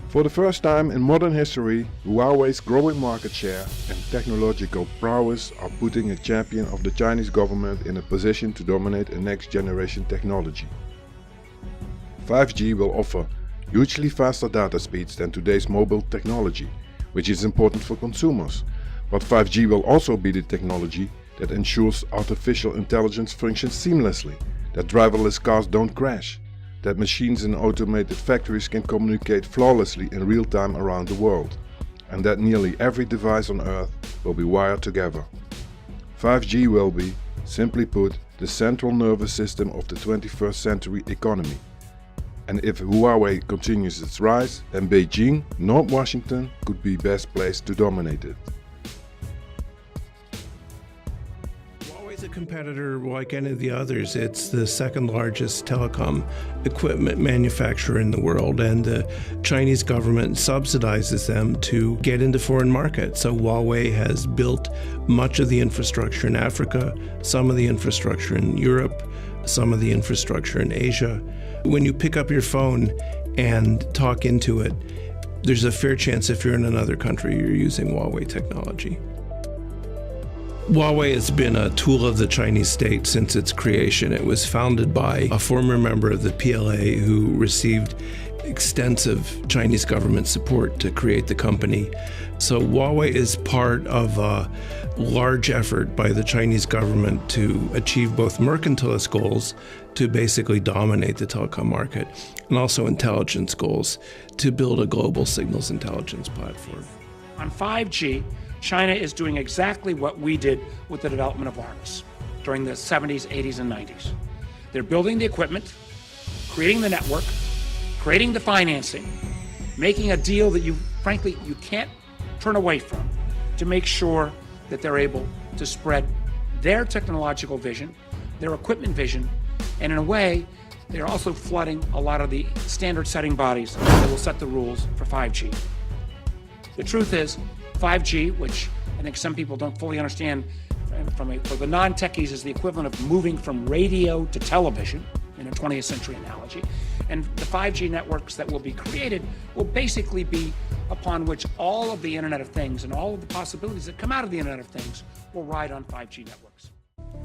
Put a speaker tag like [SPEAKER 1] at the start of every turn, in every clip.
[SPEAKER 1] For the first time in modern history, Huawei's growing market share and technological prowess are putting a champion of the Chinese government in a position to dominate a next generation technology. 5G will offer hugely faster data speeds than today's mobile technology, which is important for consumers. But 5G will also be the technology that ensures artificial intelligence functions seamlessly, that driverless cars don't crash, that machines in automated factories can communicate flawlessly in real time around the world, and that nearly every device on Earth will be wired together. 5G will be, simply put, the central nervous system of the 21st century economy. And if Huawei continues its rise, then Beijing, not Washington, could be best placed to dominate it.
[SPEAKER 2] Huawei's a competitor like any of the others. It's the second largest telecom equipment manufacturer in the world, and the Chinese government subsidizes them to get into foreign markets. So Huawei has built much of the infrastructure in Africa, some of the infrastructure in Europe, some of the infrastructure in Asia. When you pick up your phone and talk into it, there's a fair chance if you're in another country, you're using Huawei technology. Huawei has been a tool of the Chinese state since its creation. It was founded by a former member of the PLA who received extensive Chinese government support to create the company. So Huawei is part of a large effort by the Chinese government to achieve both mercantilist goals to basically dominate the telecom market, and also intelligence goals to build a global signals intelligence platform.
[SPEAKER 3] On 5G, China is doing exactly what we did with the development of wireless during the 70s, 80s, and 90s. They're building the equipment, creating the network, creating the financing, making a deal that frankly, you can't turn away from to make sure that they're able to spread their technological vision, their equipment vision, and in a way, they're also flooding a lot of the standard-setting bodies that will set the rules for 5G. The truth is, 5G, which I think some people don't fully understand, for the non-techies is the equivalent of moving from radio to television in a 20th century analogy. And the 5G networks that will be created will basically be upon which all of the Internet of Things and all of the possibilities that come out of the Internet of Things will ride on 5G networks.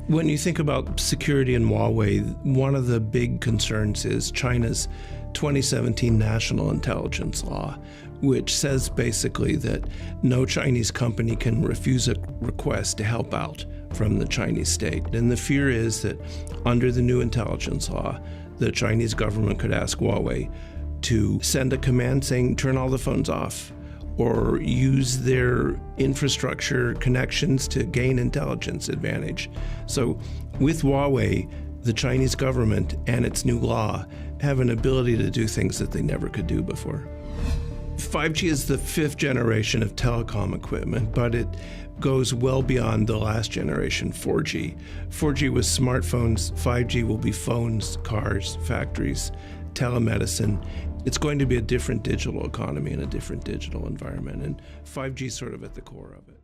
[SPEAKER 2] When you think about security in Huawei, one of the big concerns is China's 2017 National Intelligence Law, which says basically that no Chinese company can refuse a request to help out from the Chinese state. And the fear is that under the new intelligence law, the Chinese government could ask Huawei to send a command saying, turn all the phones off, or use their infrastructure connections to gain intelligence advantage. So with Huawei, the Chinese government and its new law have an ability to do things that they never could do before. 5G is the fifth generation of telecom equipment, but it goes well beyond the last generation, 4G. 4G was smartphones, 5G will be phones, cars, factories, telemedicine. It's going to be a different digital economy and a different digital environment, and 5G is sort of at the core of it.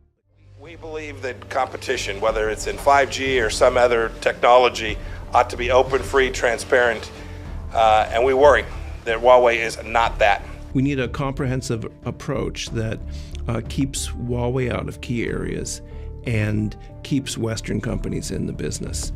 [SPEAKER 4] We believe that competition, whether it's in 5G or some other technology, ought to be open, free, transparent, and we worry that Huawei is not that.
[SPEAKER 2] We need a comprehensive approach that keeps Huawei out of key areas and keeps Western companies in the business.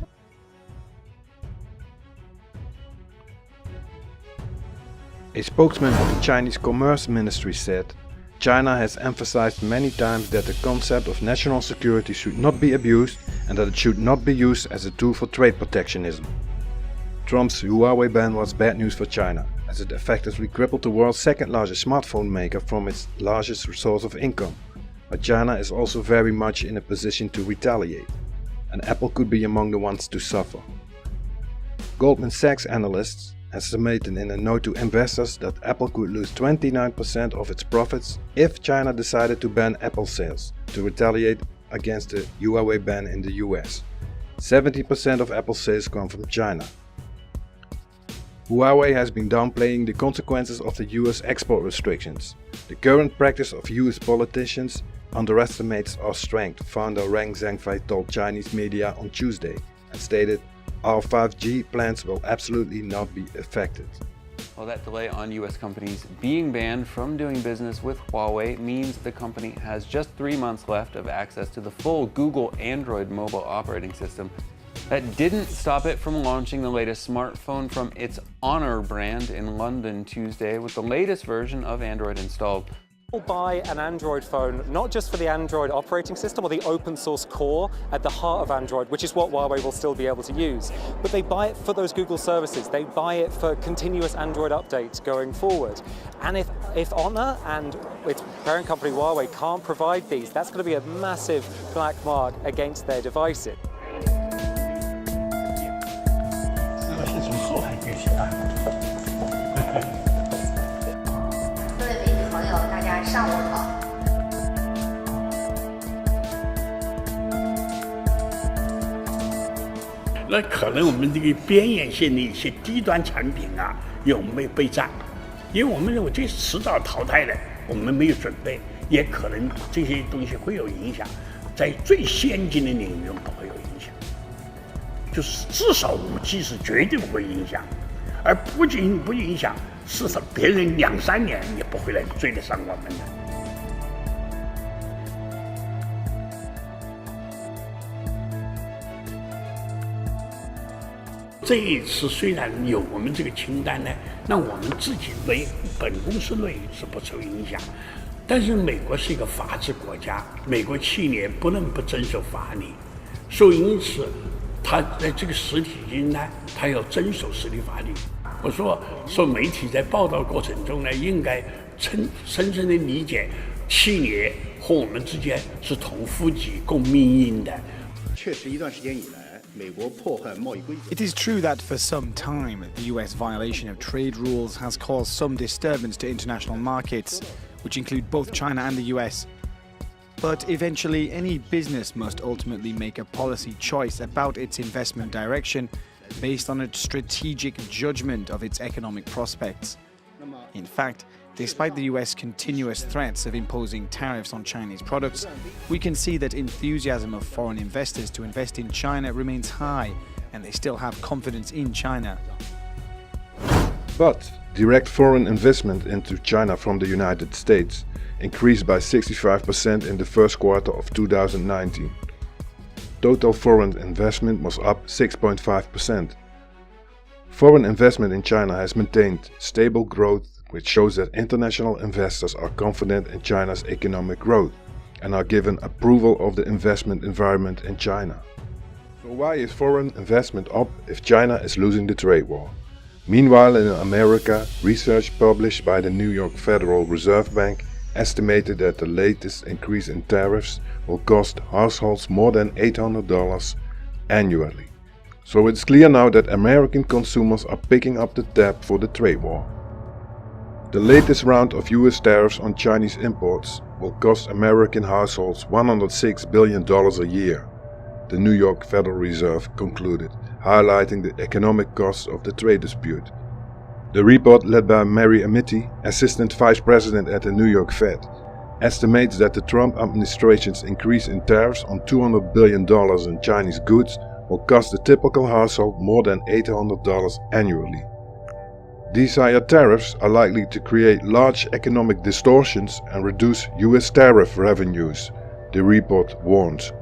[SPEAKER 1] A spokesman of the Chinese Commerce Ministry said, China has emphasized many times that the concept of national security should not be abused and that it should not be used as a tool for trade protectionism. Trump's Huawei ban was bad news for China, as it effectively crippled the world's second largest smartphone maker from its largest source of income. But China is also very much in a position to retaliate, and Apple could be among the ones to suffer. Goldman Sachs analysts estimated in a note to investors that Apple could lose 29% of its profits if China decided to ban Apple sales to retaliate against the Huawei ban in the US. 70% of Apple sales come from China. Huawei has been downplaying the consequences of the US export restrictions. The current practice of US politicians underestimates our strength, founder Reng Zhengfei told Chinese media on Tuesday, and stated, "Our 5G plans will absolutely not be affected."
[SPEAKER 5] Well, that delay on US companies being banned from doing business with Huawei means the company has just 3 months left of access to the full Google Android mobile operating system. That didn't stop it from launching the latest smartphone from its Honor brand in London Tuesday with the latest version of Android installed.
[SPEAKER 6] People buy an Android phone not just for the Android operating system or the open source core at the heart of Android, which is what Huawei will still be able to use, but they buy it for those Google services. They buy it for continuous Android updates going forward. And if Honor and its parent company Huawei can't provide these, that's going to be a massive black mark against their devices.
[SPEAKER 7] 是从后海崛起的。
[SPEAKER 8] 各位媒体朋友，大家上午好。
[SPEAKER 7] 那可能我们这个边缘性的一些低端产品啊，有没有备战？因为我们认为这是迟早淘汰的，我们没有准备，也可能这些东西会有影响，在最先进的领域不会有影响。 就是至少5G 是绝对不会影响，而不仅不影响，至少别人2、3年也不会来追得上我们的。这一次虽然有我们这个清单呢，那我们自己本公司内是不受影响，但是美国是一个法治国家，美国企业不能不遵守法律，所以因此。 他在这个实体经呢，他要遵守实体法律。我说媒体在报道过程中呢，应该深深的理解企业和我们之间是同夫妻共命运的。
[SPEAKER 9] 确实，一段时间以来，美国破坏贸易规则。
[SPEAKER 10] It is true that for some time, the US violation of trade rules has caused some disturbance to international markets, which include both China and the US. But eventually, any business must ultimately make a policy choice about its investment direction based on a strategic judgment of its economic prospects. In fact, despite the US continuous threats of imposing tariffs on Chinese products, we can see that enthusiasm of foreign investors to invest in China remains high, and they still have confidence in China.
[SPEAKER 1] But direct foreign investment into China from the United States increased by 65% in the first quarter of 2019. Total foreign investment was up 6.5%. Foreign investment in China has maintained stable growth, which shows that international investors are confident in China's economic growth and are given approval of the investment environment in China. So why is foreign investment up if China is losing the trade war? Meanwhile, in America, research published by the New York Federal Reserve Bank estimated that the latest increase in tariffs will cost households more than $800 annually. So it's clear now that American consumers are picking up the tab for the trade war. The latest round of US tariffs on Chinese imports will cost American households $106 billion a year, the New York Federal Reserve concluded, highlighting the economic costs of the trade dispute. The report, led by Mary Amity, Assistant Vice President at the New York Fed, estimates that the Trump administration's increase in tariffs on $200 billion in Chinese goods will cost the typical household more than $800 annually. These higher tariffs are likely to create large economic distortions and reduce US tariff revenues, the report warns.